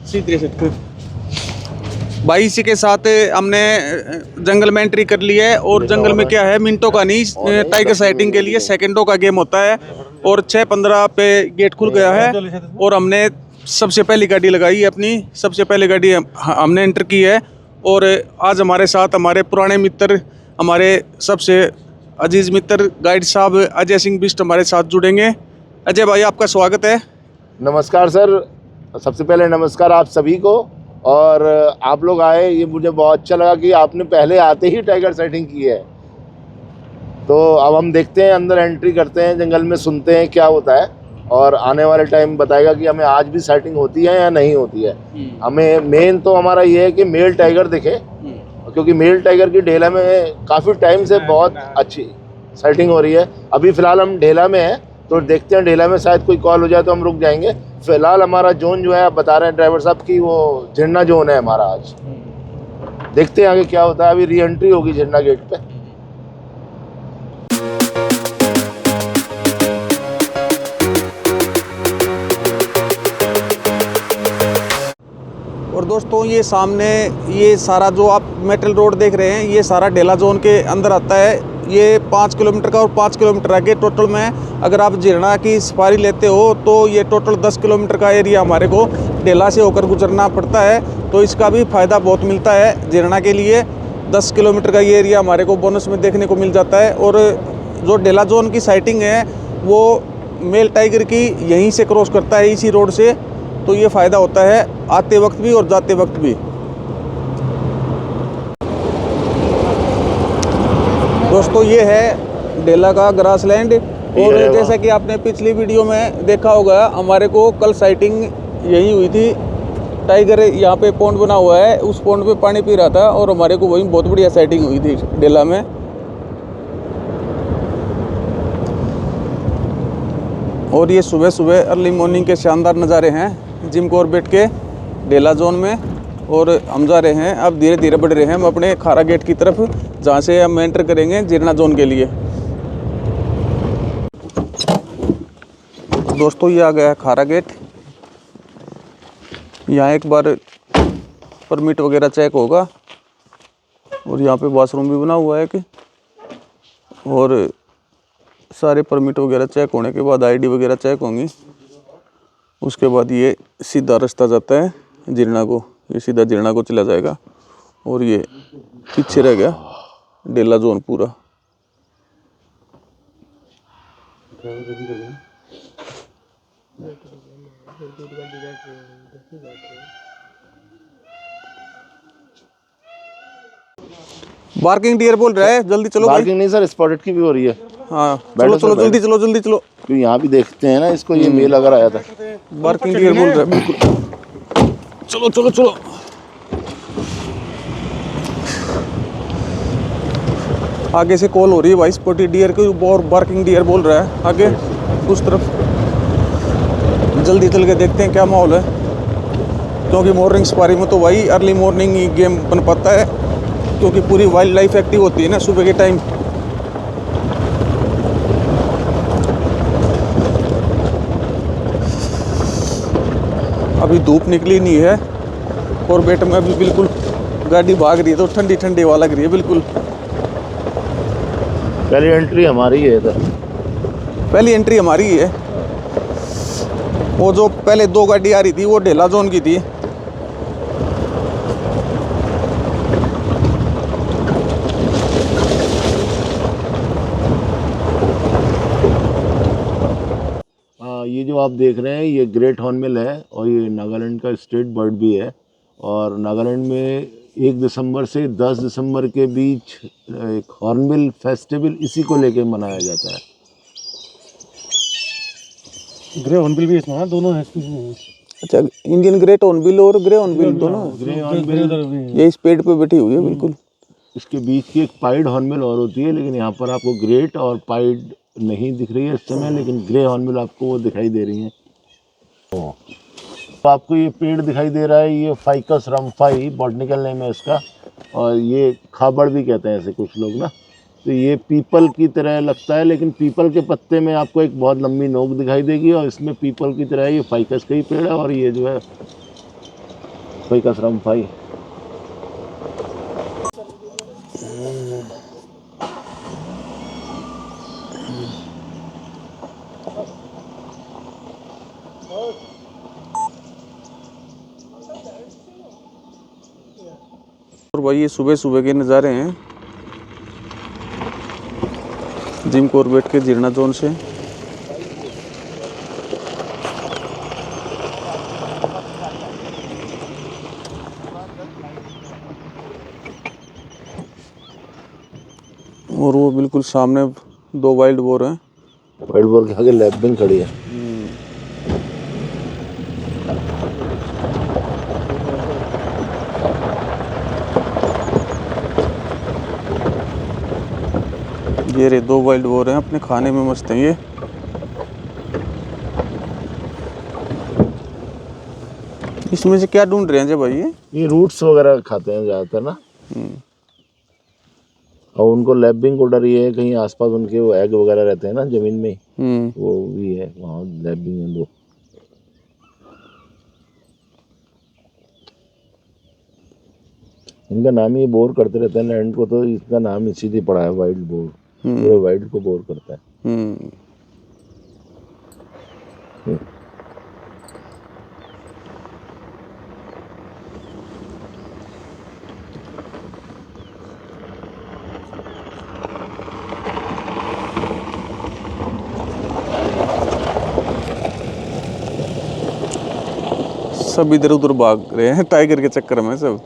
सीधे से भाई, इसी के साथ हमने जंगल में एंट्री कर ली है। और जंगल में क्या है, मिनटों का नहीं, टाइगर साइटिंग के लिए सेकंडों का गेम होता है। और 6:15 पे गेट खुल गया है और हमने सबसे पहली गाड़ी लगाई है अपनी। सबसे पहली गाड़ी हमने एंटर की है। और आज हमारे साथ हमारे पुराने मित्र, हमारे सबसे अजीज मित्र गाइड साहब अजय सिंह बिष्ट हमारे साथ जुड़ेंगे। अजय भाई, आपका स्वागत है। नमस्कार सर, सबसे पहले नमस्कार आप सभी को। और आप लोग आए, ये मुझे बहुत अच्छा लगा कि आपने पहले आते ही टाइगर साइटिंग की है। तो अब हम देखते हैं, अंदर एंट्री करते हैं, जंगल में सुनते हैं क्या होता है। और आने वाले टाइम बताएगा कि हमें आज भी साइटिंग होती है या नहीं होती है। हमें मेन तो हमारा ये है कि मेल टाइगर दिखे, क्योंकि मेल टाइगर की ढेला में काफ़ी टाइम से बहुत अच्छी साइटिंग हो रही है। अभी फ़िलहाल हम ढेला में हैं, तो देखते हैं ढेला में शायद कोई कॉल हो जाए तो हम रुक जाएंगे। फिलहाल हमारा जोन जो है, आप बता रहे हैं ड्राइवर साहब की, वो झरना जोन है हमारा आज। देखते हैं आगे क्या होता है। अभी री एंट्री होगी झरना गेट पे। और दोस्तों, ये सामने ये सारा जो आप मेटल रोड देख रहे हैं, ये सारा ढेला जोन के अंदर आता है। ये 5 किलोमीटर का और 5 किलोमीटर आगे टोटल में अगर आप झरना की सफारी लेते हो तो ये टोटल 10 किलोमीटर का एरिया हमारे को ढेला से होकर गुजरना पड़ता है। तो इसका भी फ़ायदा बहुत मिलता है झरना के लिए। 10 किलोमीटर का ये एरिया हमारे को बोनस में देखने को मिल जाता है। और जो ढेला जोन की साइटिंग है वो मेल टाइगर की यहीं से क्रॉस करता है, इसी रोड से। तो ये फ़ायदा होता है आते वक्त भी और जाते वक्त भी। दोस्तों, ये है ढेला का ग्रासलैंड। और जैसा कि आपने पिछली वीडियो में देखा होगा, हमारे को कल साइटिंग यही हुई थी। टाइगर यहाँ पे पॉन्ड बना हुआ है, उस पॉन्ड पे पानी पी रहा था और हमारे को वहीं बहुत बढ़िया साइटिंग हुई थी ढेला में। और ये सुबह सुबह अर्ली मॉर्निंग के शानदार नज़ारे हैं जिम कॉर्बेट के ढेला जोन में। और हम जा रहे हैं, अब धीरे धीरे बढ़ रहे हैं हम अपने खारा गेट की तरफ, जहाँ से हम एंटर करेंगे झरना जोन के लिए। दोस्तों, ये आ गया है खारा गेट। यहाँ एक बार परमिट वगैरह चेक होगा। और यहाँ पे वॉशरूम भी बना हुआ है कि, और सारे परमिट वगैरह चेक होने के बाद आईडी वगैरह चेक होंगी। उसके बाद ये सीधा रास्ता जाता है झरना को, ये सीधा झरना को चला जाएगा। और ये पीछे रह गया ढेला जोन पूरा। बार्किंग डियर बोल रहा है, जल्दी चलो। बार्किंग नहीं सर, स्पॉटेड की भी हो रही है। हाँ, चलो चलो, जल्दी चलो जल्दी चलो। तो यहाँ भी देखते हैं ना इसको, ये मेल अगर आया था। बार्किंग डियर बोल रहा है, बिल्कुल। चलो चलो चलो। आगे से कॉल हो रही है भाई स्पॉटेड डियर की, और बार्किंग डियर बोल रहा है आगे उस तरफ। जल्दी चल के देखते हैं क्या माहौल है, क्योंकि मॉर्निंग सफारी में तो भाई अर्ली मॉर्निंग ही गेम बन पाता है, क्योंकि पूरी वाइल्ड लाइफ एक्टिव होती है ना सुबह के टाइम। अभी धूप निकली नहीं है और बेट में अभी बिल्कुल गाड़ी भाग रही है, तो ठंडी ठंडी हवा लग रही है बिल्कुल। पहली एंट्री हमारी है इधर। पहली एंट्री हमारी है। वो जो पहले 2 गाड़ी आ रही थी वो ढेला जोन की थी। ये जो आप देख रहे हैं ये ग्रेट हॉर्नबिल है, और ये नागालैंड का स्टेट बर्ड भी है। और नागालैंड में 1 दिसंबर से 10 दिसंबर के बीच एक हॉर्नबिल फेस्टिवल इसी को लेके मनाया जाता है। ग्रे हॉर्नबिल भी इसमें दोनों है। अच्छा, इंडियन ग्रेट हॉर्नबिल और ग्रे हॉर्नबिल दोनों। ग्रे हॉर्नबिल ये इस पेड़ पे बैठी हुई है बिल्कुल। इसके बीच की एक पाइड हॉर्नबिल और होती है, लेकिन यहाँ पर आपको ग्रेट और पाइड नहीं दिख रही है इस समय, लेकिन ग्रे हॉर्नबिल आपको वो दिखाई दे रही है। तो आपको ये पेड़ दिखाई दे रहा है, ये फाइकस रम्फाई बॉटनिकल नेम है इसका, और ये खाबड़ भी कहते हैं ऐसे कुछ लोग ना। तो ये पीपल की तरह लगता है, लेकिन पीपल के पत्ते में आपको एक बहुत लंबी नोक दिखाई देगी, और इसमें पीपल की तरह ये फाइकस का ही पेड़ है। और ये जो है Foi kasram fai. और भाई ये सुबह सुबह के नज़ारे हैं जिम कॉर्बेट के जीर्णा जोन से। और वो बिल्कुल सामने 2 वाइल्ड बोर हैं। वाइल्ड बोर के आगे लैबिंग खड़ी है। ये रे 2 वाइल्ड बोर हैं, अपने खाने में मस्त हैं ये। इसमें से क्या ढूंढ रहे हैं जी भाई ये रूट्स वगैरह खाते हैं ज़्यादातर ना। और उनको लैबिंग को डर ये है कहीं आसपास उनके वो एग वगैरह रहते हैं ना ज़मीन में, वो भी है वहाँ लैबिंग है 2। इनका नाम ही बोर करते रहते हैं लैंड को, तो इसका नाम इसीलिए पड़ा है वाइल्ड बोर। पूरे वाइल्ड को बोर करता है। सब इधर उधर भाग रहे हैं टाइगर के चक्कर में सब।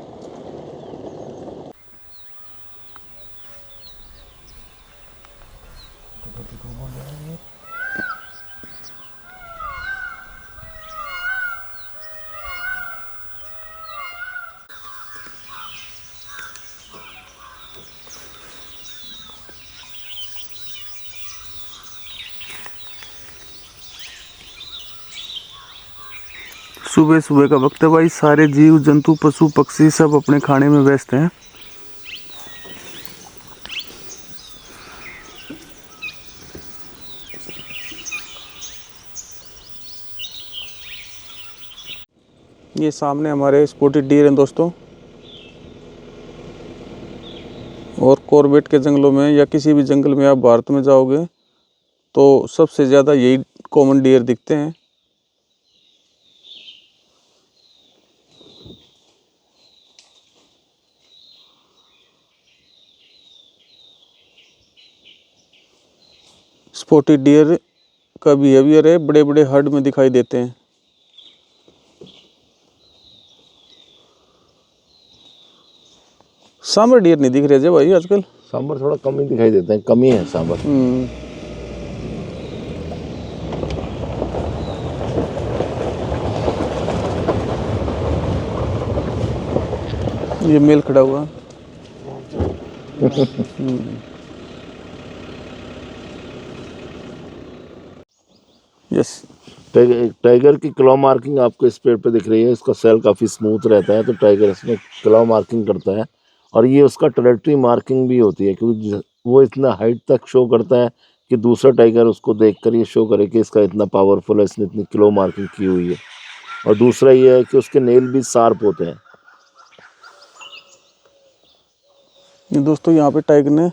सुबह सुबह का वक्त है भाई, सारे जीव जंतु पशु पक्षी सब अपने खाने में व्यस्त हैं। ये सामने हमारे स्पॉटेड डियर हैं दोस्तों। और कॉर्बेट के जंगलों में या किसी भी जंगल में आप भारत में जाओगे तो सबसे ज़्यादा यही कॉमन डियर दिखते हैं। स्पॉटेड डियर का बिहेवियर है, बड़े बड़े हर्ड में दिखाई देते हैं। सांबर डियर नहीं दिख रहे थे भाई आजकल। सांबर थोड़ा कम ही दिखाई देते हैं, कम ही है सांबर। ये मेल खड़ा हुआ। यस। टाइगर की क्लॉ मार्किंग आपको इस पेड़ पे दिख रही है। इसका सेल काफ़ी स्मूथ रहता है, तो टाइगर इसमें क्लॉ मार्किंग करता है। और ये उसका टेरिटरी मार्किंग भी होती है, क्योंकि वो इतना हाइट तक शो करता है कि दूसरा टाइगर उसको देखकर ये शो करे कि इसका इतना पावरफुल है, इसने इतनी क्लॉ मार्किंग की हुई है। और दूसरा ये है कि उसके नेल भी शार्प होते हैं। ये दोस्तों यहाँ पे टाइगर ने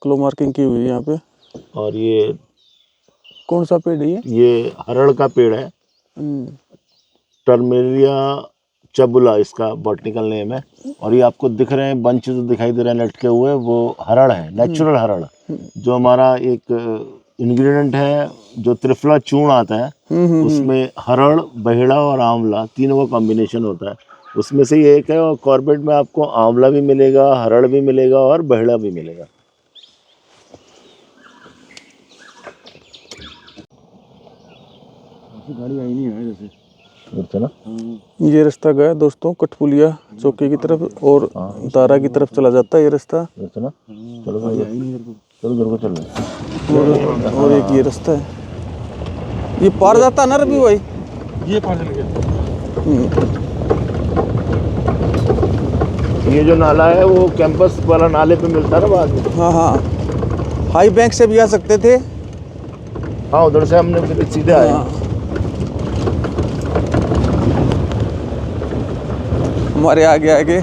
क्लो मार्किंग की हुई है यहाँ पे। और ये कौन सा पेड़ है ये हरड़ का पेड़ है। टर्मेरिया चबुला इसका बॉटनिकल नेम है। और ये आपको दिख रहे हैं बंच जो दिखाई दे रहे हैं लटके हुए, वो हरड़ है, नेचुरल हरड़, जो हमारा एक इंग्रेडिएंट है जो त्रिफला चूर्ण आता है, उसमें हरड़, बहेड़ा और आंवला तीनों का कॉम्बिनेशन होता है, उसमें से ये एक है। और कॉर्बेट में आपको आंवला भी मिलेगा, हरड़ भी मिलेगा और बहेड़ा भी मिलेगा। गाड़ी आई नहीं है जैसे ना। ये रास्ता गया दोस्तों कठपुलिया चौकी की तरफ और दारा की तरफ चला जाता है ये रास्ता। ना चलो भाई, चलो घर को चल रहे। और एक ये रास्ता है, ये पार जाता है ना रवि भाई? ये पार चल गया। ये जो नाला है वो कैंपस वाला नाले पे मिलता है ना बाद में। हाँ हाँ, हाई बैंक से भी आ सकते थे। हाँ, उधर से हमने फिर सीधे आए। हमारे आगे आगे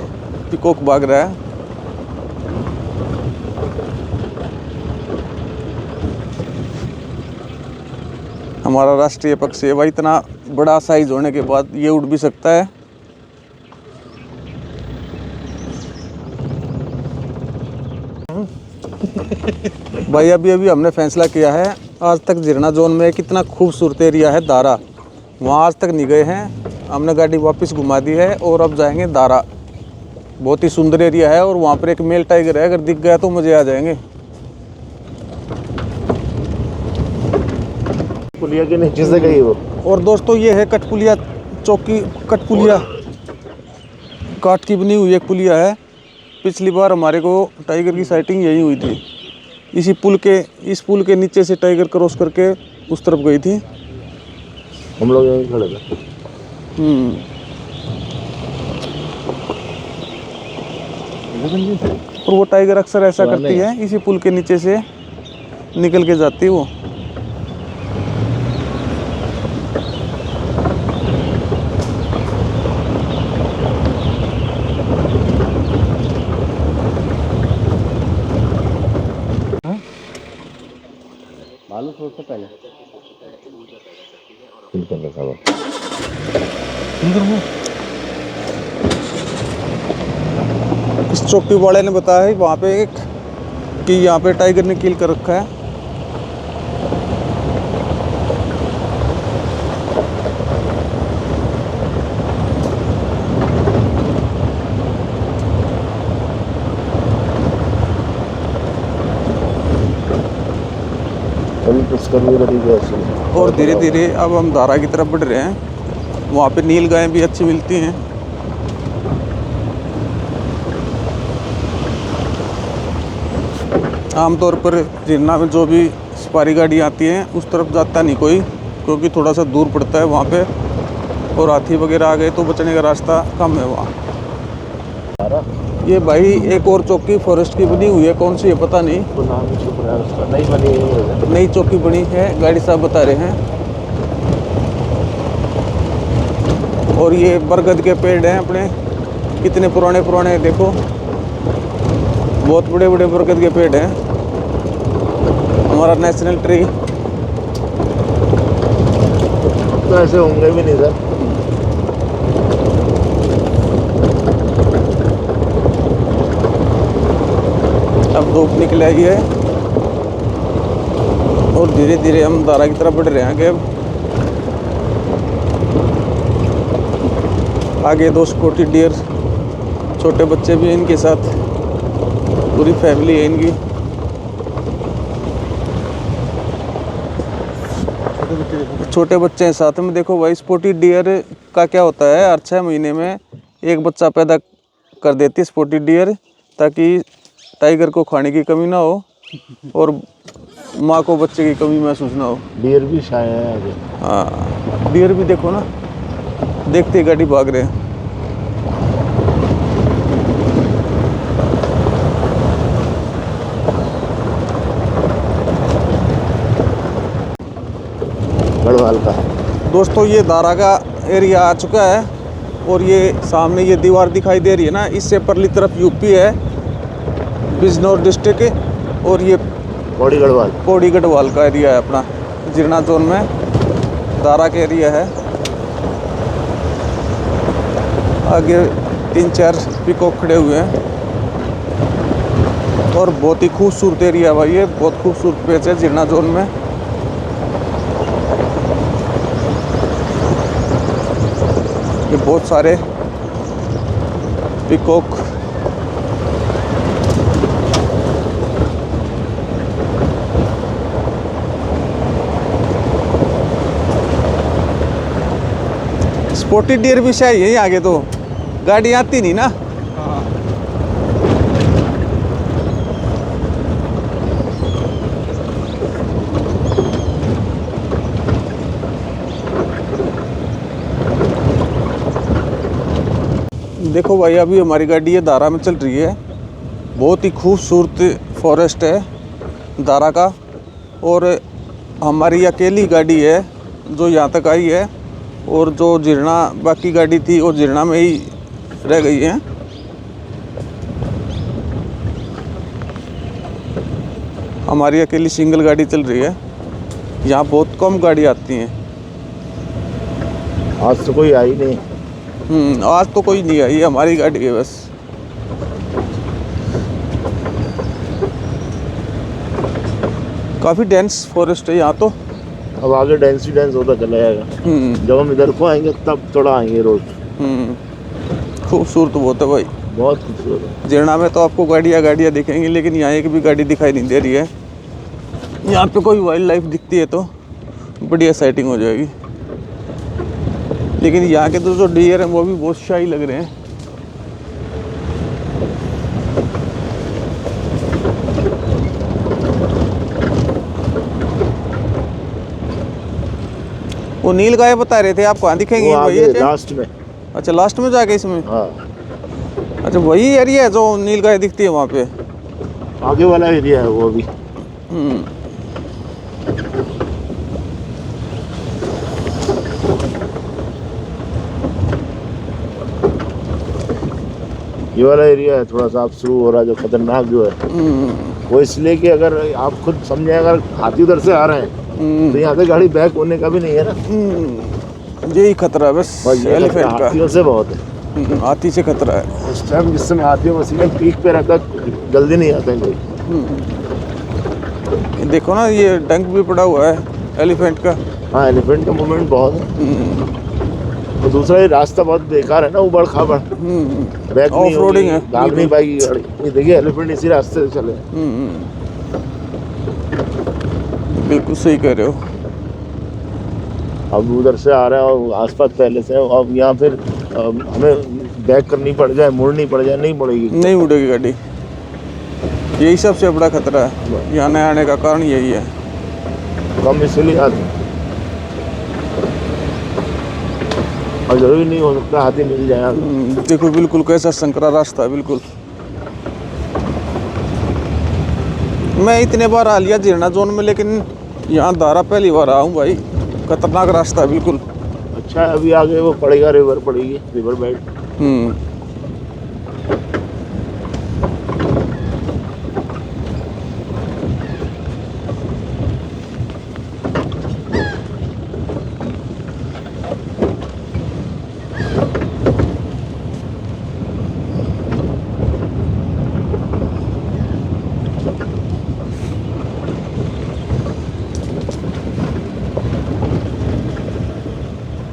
पिकॉक भाग रहा है। हमारा राष्ट्रीय पक्षी है भाई, इतना बड़ा साइज होने के बाद ये उड़ भी सकता है। भाई अभी अभी हमने फैसला किया है, आज तक झिरना जोन में कितना खूबसूरत एरिया है दारा, वहाँ आज तक नहीं गए हैं। हमने गाड़ी वापस घुमा दी है और अब जाएंगे दारा। बहुत ही सुंदर एरिया है और वहाँ पर एक मेल टाइगर है, अगर दिख गया तो मजे आ जाएंगे। पुलिया के नीचे से गई वो। और दोस्तों ये है कठपुलिया चौकी, कठपुलिया काठ की बनी हुई एक पुलिया है। पिछली बार हमारे को टाइगर की साइटिंग यही हुई थी, इस पुल के नीचे से टाइगर क्रॉस करके उस तरफ गई थी। हम लोग यहीं खड़े थे। और वो टाइगर अक्सर ऐसा करती है, इसी पुल के नीचे से निकल के जाती है वो। पहले इस चौकी वाले ने बताया है वहाँ पे कि यहाँ पे टाइगर ने किल कर रखा है। और धीरे धीरे अब हम दारा की तरफ बढ़ रहे हैं। वहाँ पे नील गायें भी अच्छी मिलती हैं। आमतौर पर झिरना में जो भी सफारी गाड़ी आती है उस तरफ जाता नहीं कोई, क्योंकि थोड़ा सा दूर पड़ता है वहाँ पे, और हाथी वगैरह आ गए तो बचने का रास्ता कम है वहाँ। ये भाई एक और चौकी फॉरेस्ट की बनी हुई है, कौन सी है पता नहीं, नई चौकी बनी है, गाड़ी साहब बता रहे हैं। और ये बरगद के पेड़ हैं अपने, कितने पुराने पुराने, देखो बहुत बड़े बड़े बरगद के पेड़ हैं, हमारा नेशनल ट्री। तो ऐसे होंगे भी नहीं सर। अब धूप निकल आई है और धीरे धीरे हम दारा की तरफ बढ़ रहे हैं। आगे 2 स्कॉटी डियर, छोटे बच्चे भी हैं इनके साथ, पूरी फैमिली है इनकी। छोटे बच्चे हैं साथ में। देखो भाई स्पॉटी डियर का क्या होता है, हर 6 महीने में एक बच्चा पैदा कर देती है स्पॉटी डियर, ताकि टाइगर को खाने की कमी ना हो और माँ को बच्चे की कमी महसूस ना हो। डियर भी शाय है आगे। हाँ डियर भी देखो ना, देखते ही गाड़ी भाग रहे हैं। गढ़वाल का दोस्तों ये दारा का एरिया आ चुका है और ये सामने ये दीवार दिखाई दे रही है ना, इससे परली तरफ यूपी है, बिजनौर डिस्ट्रिक्ट, और ये पौड़ी गढ़वाल का एरिया है अपना, झिरना जोन में दारा का एरिया है। आगे 3-4 पिकॉक खड़े हुए हैं और बहुत ही खूबसूरत एरिया है भाई, ये बहुत खूबसूरत प्लेस है झिरना जोन में। ये बहुत सारे पिकॉक स्पॉटी डियर भी शायद यही आगे, तो गाड़ी आती नहीं ना। देखो भाई अभी हमारी गाड़ी ये दारा में चल रही है, बहुत ही खूबसूरत फॉरेस्ट है दारा का, और हमारी अकेली गाड़ी है जो यहाँ तक आई है, और जो झिरना बाकी गाड़ी थी और झिरना में ही रह गई हैं। हमारी अकेली सिंगल गाड़ी चल रही है, यहाँ बहुत कम गाड़ी आती हैं। आज तो कोई आई नहीं। आज तो कोई नहीं आई, हमारी गाड़ी है बस। काफ़ी डेंस फॉरेस्ट है यहाँ तो। अब आगे डेंस होता चला जाएगा। जब हम इधर को आएंगे तब थोड़ा आएंगे रोज। खूबसूरत बहुत है भाई, बहुत खूबसूरत है। जीरणा में तो आपको गाड़ियाँ दिखेंगी, लेकिन यहाँ एक भी गाड़ी दिखाई नहीं दे रही है। यहाँ पे कोई वाइल्ड लाइफ दिखती है तो बढ़िया साइटिंग हो जाएगी। लेकिन यहाँ के तो जो डियर हैं वो भी बहुत शाही लग रहे हैं। वो नील गाय बता रहे थे आप, कहाँ दिखेंगी? वो वही आगे है लास्ट में। अच्छा, लास्ट में जाके इसमें। हाँ, अच्छा, वही एरिया है जो नील गाय दिखती है वहाँ पे। आगे वाला एरिया है वो भी। ये वाला एरिया है थोड़ा सा अब शुरू हो रहा है, जो खतरनाक जो है वो इसलिए कि अगर आप खुद समझे, अगर हाथी उधर से आ रहे हैं तो यहाँ से गाड़ी बैक होने का भी नहीं है ना। यही खतरा है बस एलिफेंट का। हाथियों से बहुत है। हाथी से खतरा है। उस टाइम जिस समय हाथियों का सीजन पीक पे रहता जल्दी नहीं आता है कोई। देखो ना, ये डंक भी पड़ा हुआ है एलिफेंट का। हाँ, एलिफेंट का मूवमेंट बहुत है। और दूसरा ये रास्ता बहुत बेकार है ना, उबड़ खाबड़। बैक ऑफ रोडिंग है, भाग नहीं पाएगी गाड़ी। ये देखिए एलिफेंट इसी रास्ते से चले। बिल्कुल सही कह रहे हो। अब उधर से आ रहा है और आसपास पहले से है। अब यहाँ फिर हमें बैक करनी पड़ जाए, मुड़नी पड़ जाए, नहीं मुड़ेगी। नहीं मुड़ेगी गाड़ी। यही सबसे बड़ा खतरा है यहाँ न आने का कारण, यही है। कम इसलिए आते, और जरूरी नहीं हो सकता हाथी मिल जाए। देखो बिल्कुल कैसा संकरा रास्ता है, बिल्कुल। मैं इतने बार आ लिया जीरणा जोन में, लेकिन यहाँ दारा पहली बार आया हूँ भाई। खतरनाक रास्ता है बिल्कुल। अच्छा है, अभी आगे वो पड़ेगा, रिवर पड़ेगी, रिवर बेड।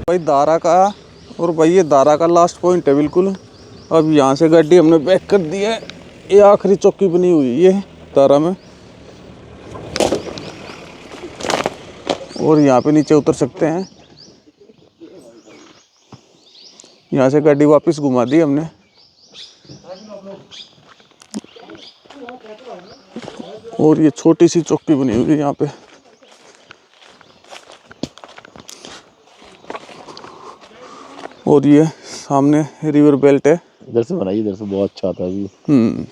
भाई दारा का, और भाई ये दारा का लास्ट पॉइंट है बिल्कुल। अब यहाँ से गाड़ी हमने बैक कर दी है। ये आखिरी चौकी बनी हुई है ये दारा में, और यहाँ पे नीचे उतर सकते हैं। यहाँ से गाड़ी वापस घुमा दी हमने। और ये छोटी सी चौकी बनी हुई है यहाँ पे। और ये सामने रिवर बेल्ट है। इधर से बनाई, इधर से बहुत अच्छा आता है व्यू।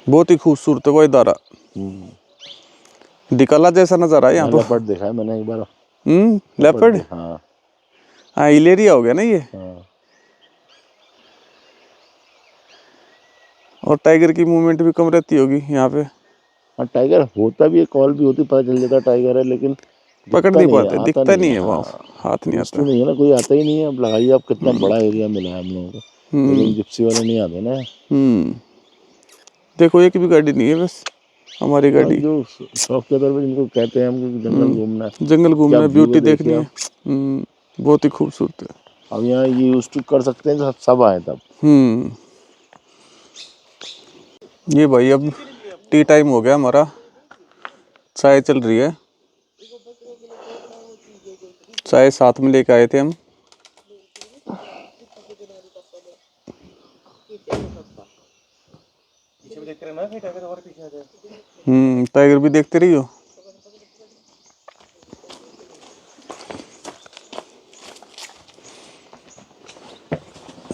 बहुत ही खूबसूरत है वो दारा। दिकाला जैसा नजारा है यहाँ पर। लेपर्ड देखा है मैंने एक बार। लेपर्ड। हाँ हाँ, इलेरिया हो गया ना ये। हाँ। और टाइगर की मूवमेंट भी कम रहती होगी यहाँ पे। हाँ, टाइगर होता भी है, कॉल भी होती, पता चल जाता टाइगर है, लेकिन पकड़ नहीं पाते, दिखता नहीं है वहाँ, हाथ नहीं आता। नहीं है ना, कोई आता ही नहीं है। अब लगाइए आप, कितना बड़ा एरिया मिला है हम लोगों को, लेकिन जिप्सी वाले नहीं आते ना। देखो एक भी गाड़ी नहीं है, बस हमारी गाड़ी। जो शौक के तौर पे जिनको कहते हैं हम, जंगल घूमना है, जंगल घूमना, ब्यूटी देखनी है। बहुत ही खूबसूरत है। अब यहाँ ये यूज टू कर सकते हैं तो सब आए तब। ये भाई अब टी टाइम हो गया हमारा, चाय चल रही है। चाय साथ में लेके आए थे हम। टाइगर भी देखते रही हो।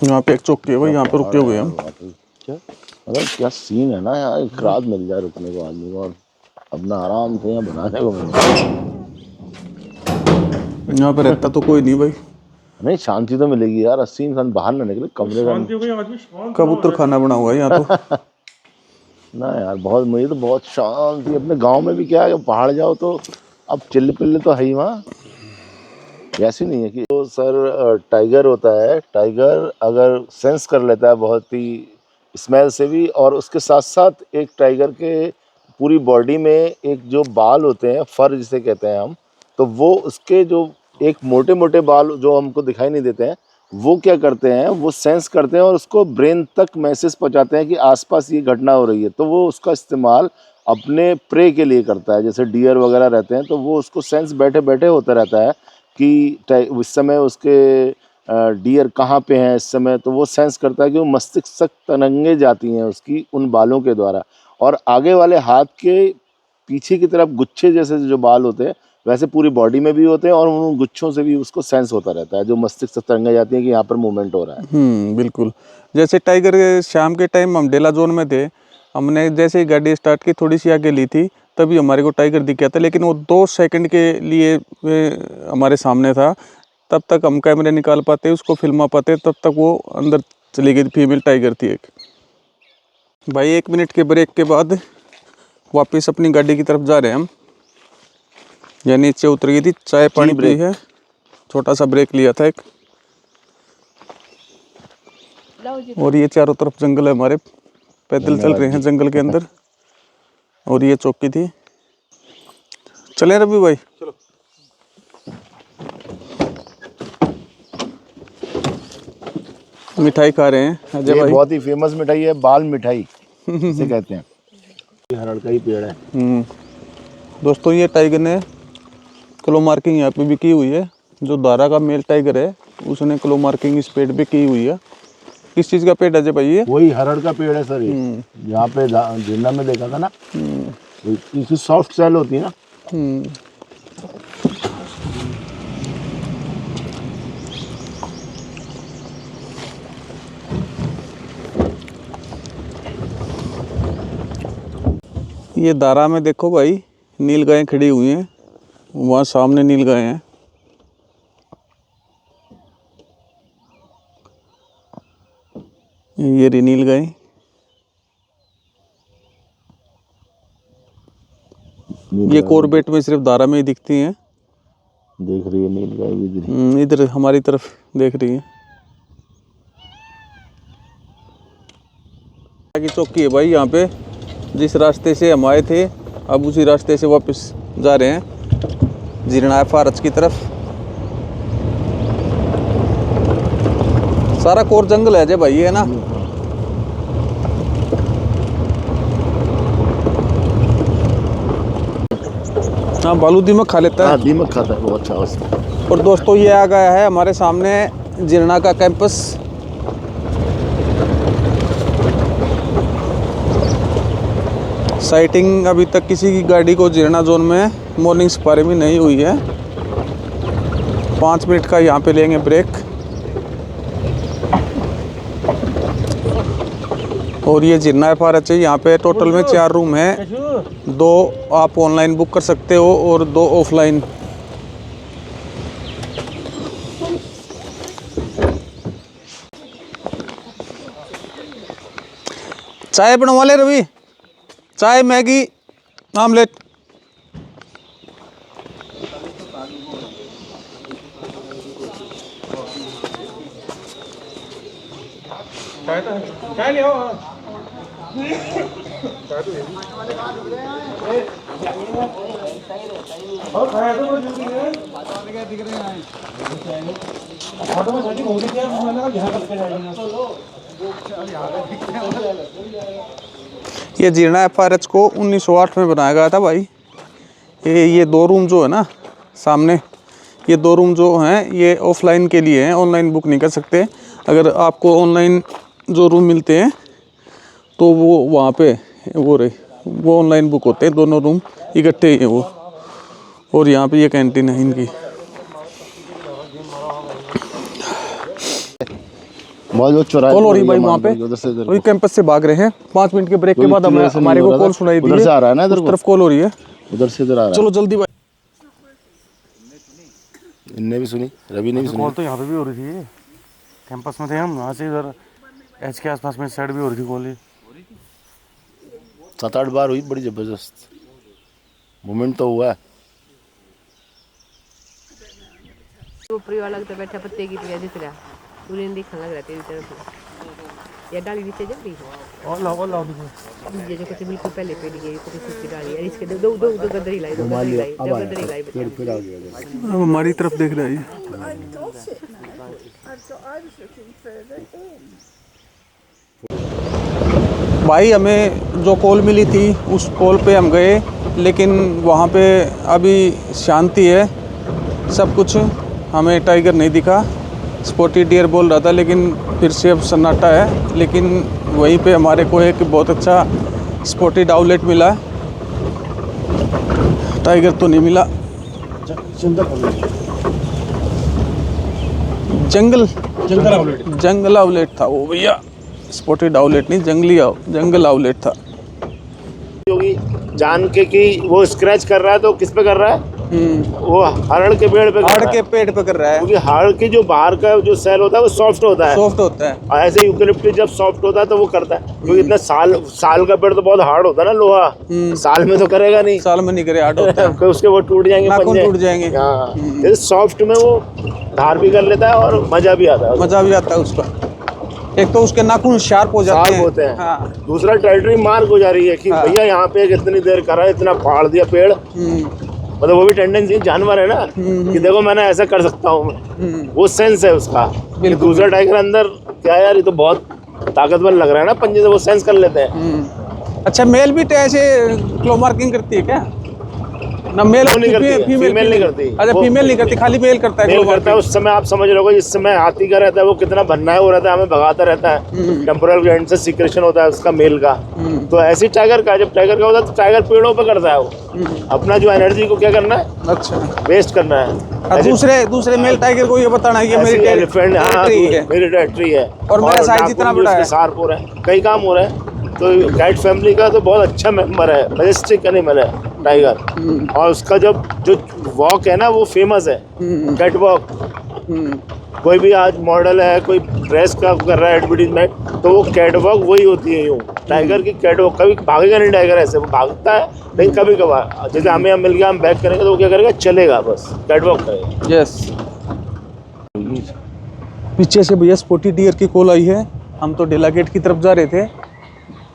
यहाँ पे एक चौकी है भाई, यहाँ पे रुके हुए हम। क्या सीन है ना यार, एक रात मिल जाए रुकने को आदमी को, और अपना आराम से यहाँ बनाने को मिल जाए। यहाँ पे रहता तो कोई नहीं भाई, नहीं शांति तो मिलेगी यार, 80 इंसान बाहर ना निकले कमरे का। शांति हो गई आज भी, शांत कबूतर खाना बना हुआ है यहाँ तो। ना यार बहुत, मुझे तो बहुत शांति। अपने गांव में भी क्या है, पहाड़ जाओ तो अब चिल्ले पिल्ले तो है ही वहाँ, ऐसी नहीं है कि तो सर टाइगर होता है, टाइगर अगर सेंस कर लेता है बहुत ही स्मेल से भी, और उसके साथ साथ एक टाइगर के पूरी बॉडी में एक जो बाल होते हैं, फर जिसे कहते हैं हम, तो वो उसके जो एक मोटे मोटे बाल जो हमको दिखाई नहीं देते हैं, वो क्या करते हैं, वो सेंस करते हैं और उसको ब्रेन तक मैसेज पहुंचाते हैं कि आसपास ये घटना हो रही है। तो वो उसका इस्तेमाल अपने प्रे के लिए करता है। जैसे डियर वगैरह रहते हैं तो वो उसको सेंस बैठे बैठे होता रहता है कि इस समय उसके डियर कहाँ पे हैं इस समय, तो वो सेंस करता है कि वो मस्तिष्क तक तरंगे जाती हैं उसकी उन बालों के द्वारा, और आगे वाले हाथ के पीछे की तरफ गुच्छे जैसे जो बाल होते हैं वैसे पूरी बॉडी में भी होते हैं, और उन गुच्छों से भी उसको सेंस होता रहता है, जो मस्तिष्क तक तरंगे जाती हैं कि यहाँ पर मूवमेंट हो रहा है। बिल्कुल। जैसे टाइगर शाम के टाइम हम डेला जोन में थे, हमने जैसे ही गाड़ी स्टार्ट की थोड़ी सी आगे ली थी तभी हमारे को टाइगर दिख गया था, लेकिन वो 2 सेकंड के लिए हमारे सामने था। तब तक हम कैमरे निकाल पाते, उसको फिल्मा पाते, तब तक वो अंदर चली गई। फीमेल टाइगर थी एक। भाई 1 मिनट के ब्रेक के बाद वापस अपनी गाड़ी की तरफ जा रहे हैं हम। या नीचे उतर गई थी, चाय पानी पी है, छोटा सा ब्रेक लिया था एक। और ये चारों तरफ जंगल है हमारे, पैदल चल रहे हैं जंगल के अंदर। और ये चौकी थी। चले रवि भाई, चलो। मिठाई खा रहे हैं अजय ये भाई। बहुत ही फेमस मिठाई है, बाल मिठाई इसे कहते हैं। ये हरड़ का ही पेड़ है। दोस्तों ये टाइगर ने क्लो मार्किंग यहाँ पे भी की हुई है। जो दारा का मेल टाइगर है उसने क्लो मार्किंग इस पेड़ पे की हुई है। किस चीज़ का पेड़ है अजय भाई ये? वही हरड़ का पेड़ है सर ये। यहाँ पे जिंदा में देखा था ना, इसकी सॉफ्ट सेल होती है ना। ये दारा में देखो भाई, नील गायें खड़ी हुई हैं। वहाँ सामने नील गाय हैं। ये रही नील गाय। ये कॉर्बेट में सिर्फ दारा में ही दिखती हैं। देख रही है नील गाय भी इधर हमारी तरफ देख रही है। की चौकी है भाई यहाँ पे। जिस रास्ते से हम आए थे अब उसी रास्ते से वापस जा रहे हैं जीरना फारच की तरफ। सारा कोर जंगल है अजय भाई, है ना? हाँ, बालू दीमक खा लेता है। हाँ, दीमक खाता है बहुत अच्छा उसमें। और दोस्तों ये आ गया है हमारे सामने जीरना का कैंपस। साइटिंग अभी तक किसी की गाड़ी को जीरना जोन में मॉर्निंग सफारी में नहीं हुई है। 5 मिनट का यहाँ पे लेंगे ब्रेक। और ये जीरना FRH है। यहाँ पे टोटल में 4 रूम हैं। 2 आप ऑनलाइन बुक कर सकते हो और 2 ऑफलाइन। चाय बनवा ले रवि, चाय मैगी आमलेट। चाय ले आओ। और खाया तो वो जल्दी है। दिख रहे हैं ऑटो में सेटिंग हो गई थी, मैंने कहा यहाँ करके जाएंगे। ये जीरना FRH को 1908 में बनाया गया था भाई। ये 2 रूम जो है ना सामने, ये 2 रूम जो हैं ये ऑफलाइन के लिए हैं, ऑनलाइन बुक नहीं कर सकते। अगर आपको ऑनलाइन जो रूम मिलते हैं तो वो वहाँ पे वो ऑनलाइन बुक होते हैं। दोनों रूम इकट्ठे ही हैं वो। और यहाँ पे ये कैंटीन है इनकी। बहुत चौराहे कॉल हो रही भाई वहाँ पे, वही कैंपस से भाग रहे हैं। 5 मिनट के ब्रेक के बाद हमारे को कॉल सुनाई दी है। उधर से आ रहा है ना, इधर तरफ कॉल हो रही है। उधर से इधर आ रहा है। चलो जल्दी भाई। इनने भी सुनी, रवि ने भी सुनी। कॉल तो यहाँ पे भी हो रही थी, कैंपस में थे हम, यहाँ से इधर एच के आसपास में साइड भी हो रही थी कॉल। 7-8 बार हुई, बड़ी जबरदस्त मोमेंट तो हुआ है। ऊपरी वाला तो बैठा पत्ते की तरह दिख रहा, पूरे देखने लग रहा तेरी तरफ। ये डाली नीचे जा रही है और लाओ दीजिए। ये जो कुछ बिल्कुल पहले पेड़ गई कुछ सूखी डाली है, इसके दो दो दो गदरी लाई, दो गदरी लाई फिर आ गया। हमारी तरफ देख रहा है। भाई हमें जो कॉल मिली थी उस कॉल पे हम गए, लेकिन वहाँ पे अभी शांति है सब कुछ, हमें टाइगर नहीं दिखा। स्पॉटी डियर बोल रहा था, लेकिन फिर से अब सन्नाटा है। लेकिन वहीं पे हमारे को एक बहुत अच्छा स्पॉटेड आउलेट मिला, टाइगर तो नहीं मिला। जंगल आउलेट था वो भैया, स्पॉटेड आउलेट नहीं, जंगल आउलेट था। होगी जान के कि वो स्क्रैच कर रहा है तो किस पे कर रहा है, वो हाड़ के पेड़ पे, हाड़ के पेड़ पे कर रहा है, क्योंकि हाड़ के जो बाहर का जो सेल होता है वो सॉफ्ट होता है। सॉफ्ट होता है। और ऐसे यूकेलिप्टस जब सॉफ्ट होता है तो वो करता है, क्योंकि इतना साल का पेड़ तो बहुत हार्ड होता है ना, लोहा साल में तो करेगा नहीं, साल में नहीं करे, हार्ड होता है। उसके वो टूट जाएंगे, नाखून टूट जाएंगे। हाँ, सॉफ्ट में वो धार भी कर लेता है और मजा भी आता है, मजा भी आता है उसका। एक तो उसके नाखून शार्प हो जाते हैं, होते हैं। हाँ। दूसरा टेरिटरी मार्क हो जा रही है कि हाँ। भैया यहाँ पे कितनी देर करा, इतना फाड़ दिया पेड़। मतलब वो भी टेंडेंसी जानवर है ना कि देखो मैंने ऐसा कर सकता हूँ मैं, वो सेंस है उसका। दूसरा टाइगर अंदर क्या यार, ये तो बहुत ताकतवर लग रहा है ना पंजे से, वो सेंस कर लेते हैं। अच्छा, मेल भी ऐसे क्लो मार्किंग करती है क्या? ना मेल नहीं करती, फीमेल नहीं करती। अच्छा, फीमेल नहीं करती, खाली मेल करता है। मेल करता है। उस समय आप समझ रहे हो, जिस समय हाथी का रहता है वो कितना भन्ना हो रहता है, हमें भगाता रहता है, टेम्पोरल ग्लैंड से सीक्रेशन होता है उसका मेल का। तो ऐसी टाइगर का, जब टाइगर का होता है तो टाइगर पेड़ों पे करता है, वो अपना जो एनर्जी को क्या करना है, अच्छा, वेस्ट करना है। दूसरे मेल टाइगर को ये बताना है ये मेरी एलिफेंट, हाँ मेरी टेरिटरी है और मेरा साइज इतना बड़ा है, शार्प हो रहा है, कई काम हो रहा है। तो कैट फैमिली का तो बहुत अच्छा मेंबर है, मैजेस्टिक एनिमल है टाइगर। और उसका जो वॉक है ना वो फेमस है, कैट वॉक। कोई भी आज मॉडल है, कोई ड्रेस का कर रहा है एडवर्टीजमेंट, तो वो कैट वॉक वही होती है। यूँ टाइगर की कैट वॉक, कभी भागेगा नहीं टाइगर ऐसे, वो भागता है लेकिन कभी कभार जैसे हमें मिल गया, हम बैक करेंगे तो वो क्या करेगा, चलेगा, बस कैट वॉक करेगा। यस। पीछे से भैया स्पॉटी डियर की कॉल आई है। हम तो डेला गेट की तरफ जा रहे थे,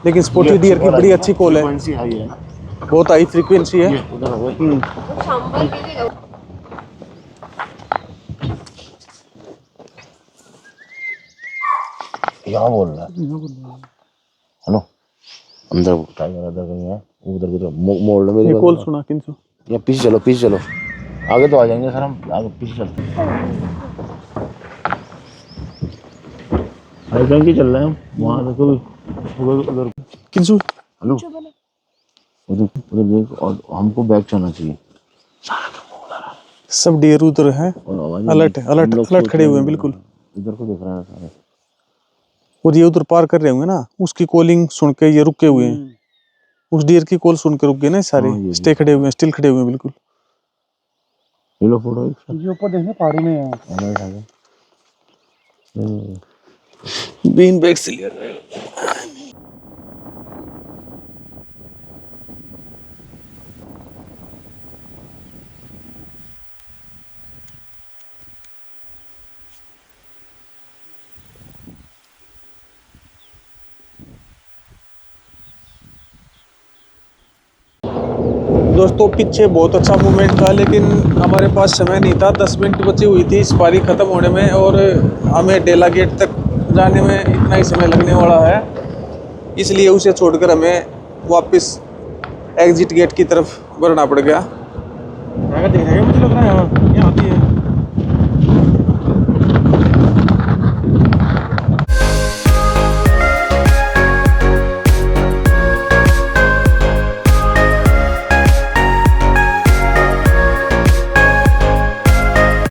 लेकिन स्पॉटी डियर की बड़ी अच्छी कॉल है, बहुत हाई फ्रीक्वेंसी है। यहाँ बोल रहा है, हेलो, अंदर टाइगर अंदर कहीं है, उधर की तरफ मोड़ लो मेरी कॉल सुना किंतु। या पीछे चलो, आगे तो आ जाएंगे सर, हम आगे पीछे चलते हैं। हाई की चल रहे हैं हम, वहाँ देखो उधर किंतु। हेलो, उधर देख, और हमको बैक चलना चाहिए। सब डियर उधर है, अलर्ट खड़े हुए हैं बिल्कुल, इधर को देख रहे हैं सारे। और ये उधर पार कर रहे होंगे ना, उसकी कॉलिंग सुन के ये रुके हुए हैं, उस डियर की कॉल सुन के रुक गए ना सारे, स्टे खड़े हुए हैं, स्टिल खड़े हुए हैं बिल्कुल। ये लो फोटो, ये ऊपर देखने पहाड़ी में है, बीन बैग से लिया रहे। दोस्तों पीछे बहुत अच्छा मूवमेंट था, लेकिन हमारे पास समय नहीं था, 10 मिनट बची हुई थी सफारी ख़त्म होने में, और हमें डेला गेट तक जाने में इतना ही समय लगने वाला है, इसलिए उसे छोड़कर हमें वापस एग्जिट गेट की तरफ बढ़ना पड़ गया। देखने मुझे लग रहा है यहाँ